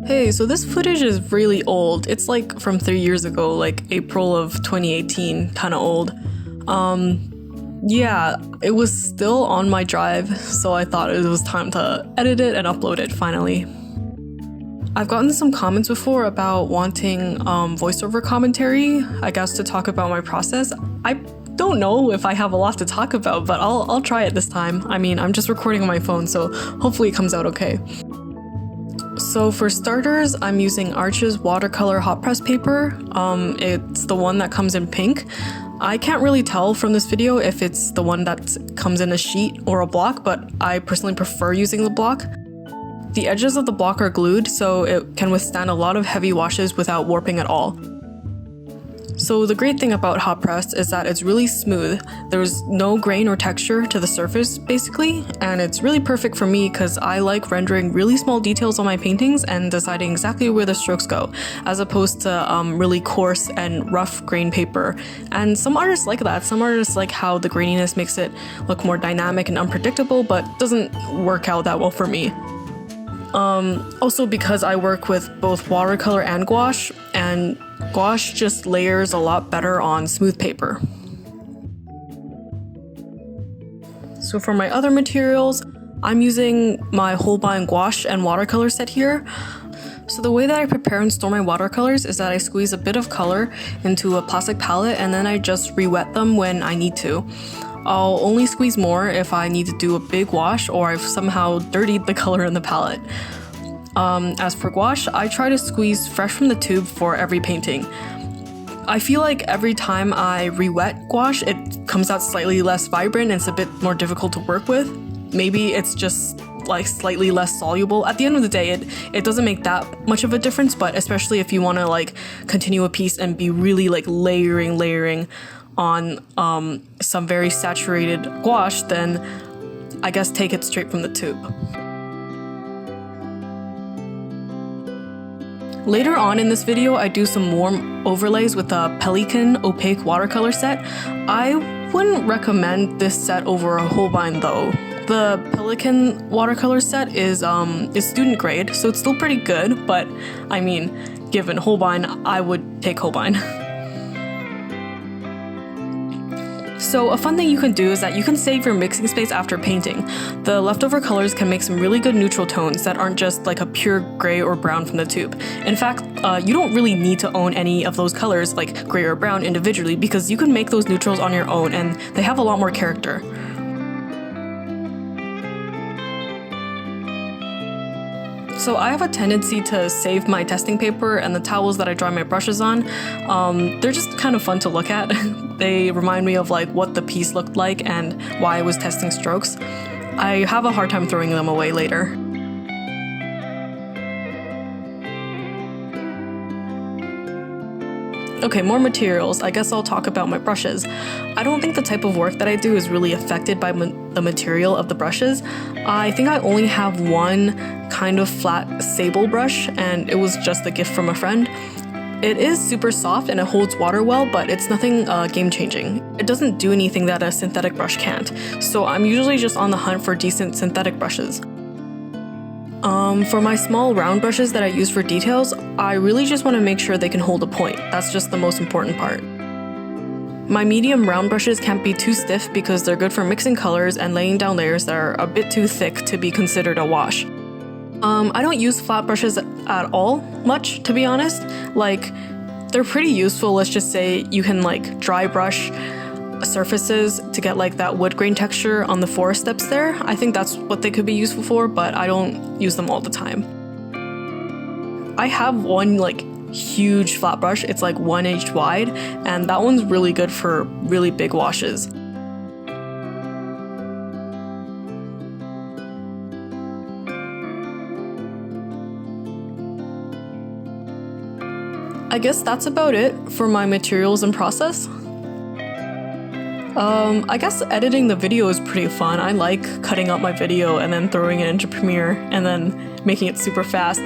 Hey, so this footage is really old. It's like from 3 years ago, like April of 2018, kind of old. Yeah, it was still on my drive, so I thought it was time to edit it and upload it finally. I've gotten some comments before about wanting voiceover commentary, I guess to talk about my process. I don't know if I have a lot to talk about, but I'll try it this time. I mean, I'm just recording on my phone, so hopefully it comes out okay. So for starters, I'm using Arch's watercolor hot press paper. It's the one that comes in pink. I can't really tell from this video if it's the one that comes in a sheet or a block, but I personally prefer using the block. The edges of the block are glued, so it can withstand a lot of heavy washes without warping at all. So the great thing about hot press is that it's really smooth. There's no grain or texture to the surface, basically, and it's really perfect for me because I like rendering really small details on my paintings and deciding exactly where the strokes go, as opposed to really coarse and rough grain paper. And some artists like that. Some artists like how the graininess makes it look more dynamic and unpredictable, but doesn't work out that well for me. Also because I work with both watercolor and gouache just layers a lot better on smooth paper. So for my other materials, I'm using my Holbein gouache and watercolor set here. So the way that I prepare and store my watercolors is that I squeeze a bit of color into a plastic palette and then I just re-wet them when I need to. I'll only squeeze more if I need to do a big wash or I've somehow dirtied the color in the palette. As for gouache, I try to squeeze fresh from the tube for every painting. I feel like every time I re-wet gouache, it comes out slightly less vibrant and it's a bit more difficult to work with. Maybe it's just like slightly less soluble. At the end of the day, it doesn't make that much of a difference, but especially if you want to like continue a piece and be really like layering on some very saturated gouache, then I guess take it straight from the tube. Later on in this video, I do some warm overlays with a Pelikan opaque watercolor set. I wouldn't recommend this set over a Holbein though. The Pelikan watercolor set is student grade, so it's still pretty good, but I mean, given Holbein, I would take Holbein. So a fun thing you can do is that you can save your mixing space after painting. The leftover colors can make some really good neutral tones that aren't just like a pure gray or brown from the tube. In fact, you don't really need to own any of those colors like gray or brown individually because you can make those neutrals on your own and they have a lot more character. So I have a tendency to save my testing paper and the towels that I dry my brushes on. They're just kind of fun to look at. They remind me of like what the piece looked like and why I was testing strokes. I have a hard time throwing them away later. Okay, more materials. I guess I'll talk about my brushes. I don't think the type of work that I do is really affected by the material of the brushes. I think I only have one kind of flat sable brush, and it was just a gift from a friend. It is super soft and it holds water well, but it's nothing game-changing. It doesn't do anything that a synthetic brush can't, so I'm usually just on the hunt for decent synthetic brushes. For my small round brushes that I use for details, I really just want to make sure they can hold a point. That's just the most important part. My medium round brushes can't be too stiff because they're good for mixing colors and laying down layers that are a bit too thick to be considered a wash. I don't use flat brushes at all much, to be honest. Like, they're pretty useful. Let's just say you can like dry brush surfaces to get like that wood grain texture on the forest steps there. I think that's what they could be useful for, but I don't use them all the time. I have one like huge flat brush. It's like 1 inch wide, and that one's really good for really big washes. I guess that's about it for my materials and process. I guess editing the video is pretty fun. I like cutting up my video and then throwing it into Premiere and then making it super fast.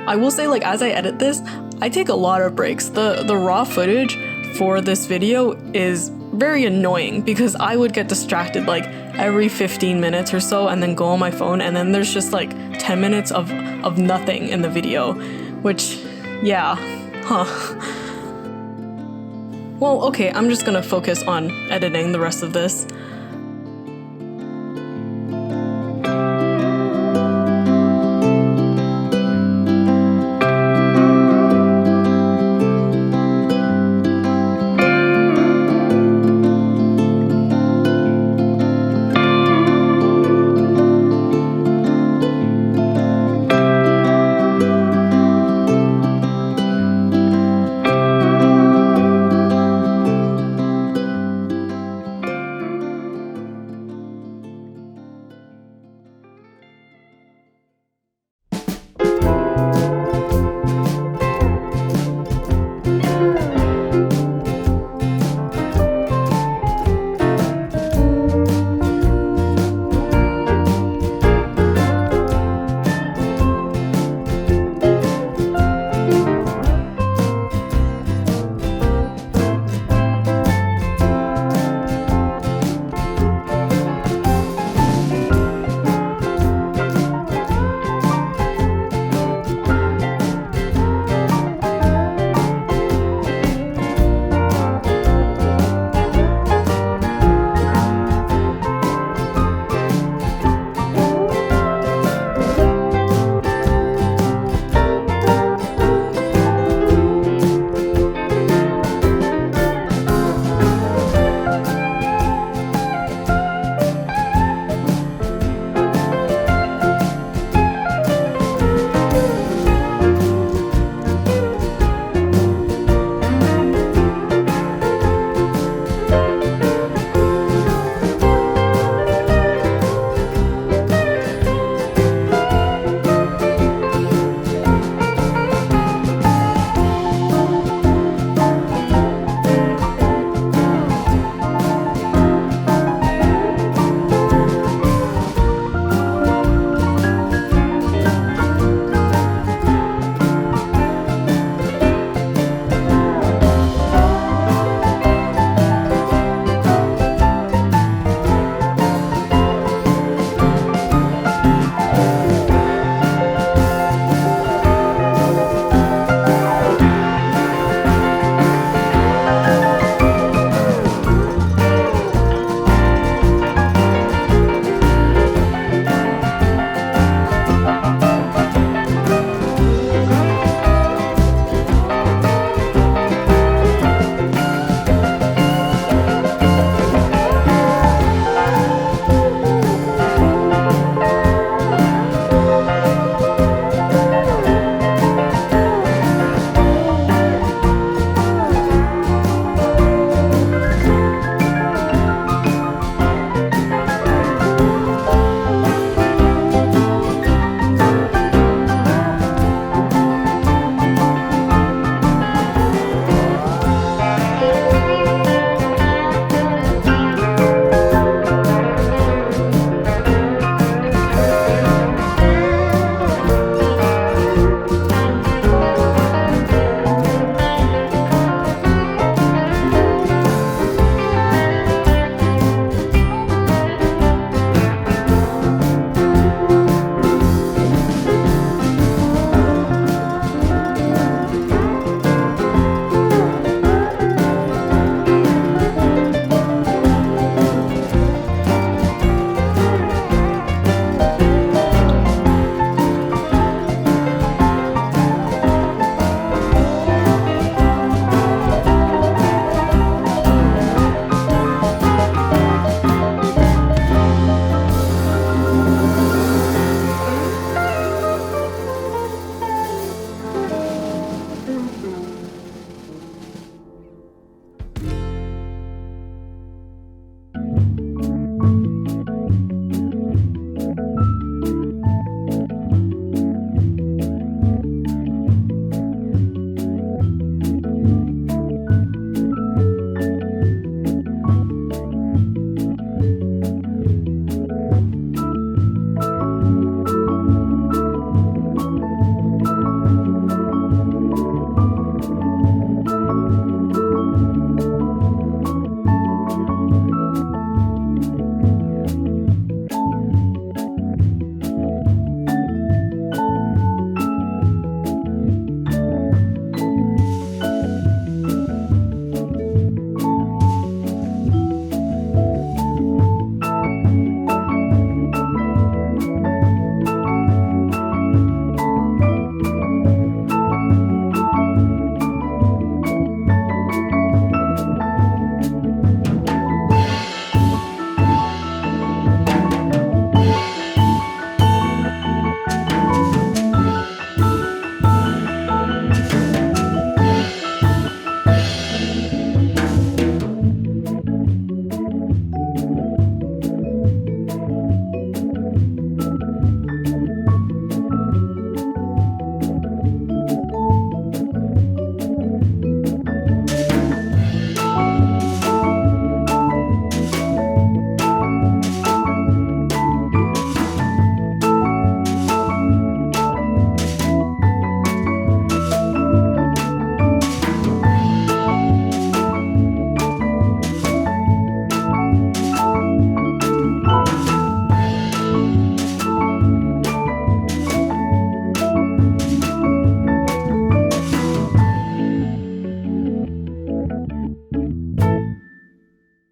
I will say, like, as I edit this, I take a lot of breaks. The raw footage for this video is very annoying because I would get distracted like every 15 minutes or so and then go on my phone, and then there's just like 10 minutes of nothing in the video, which, yeah, huh. Well, okay, I'm just gonna focus on editing the rest of this.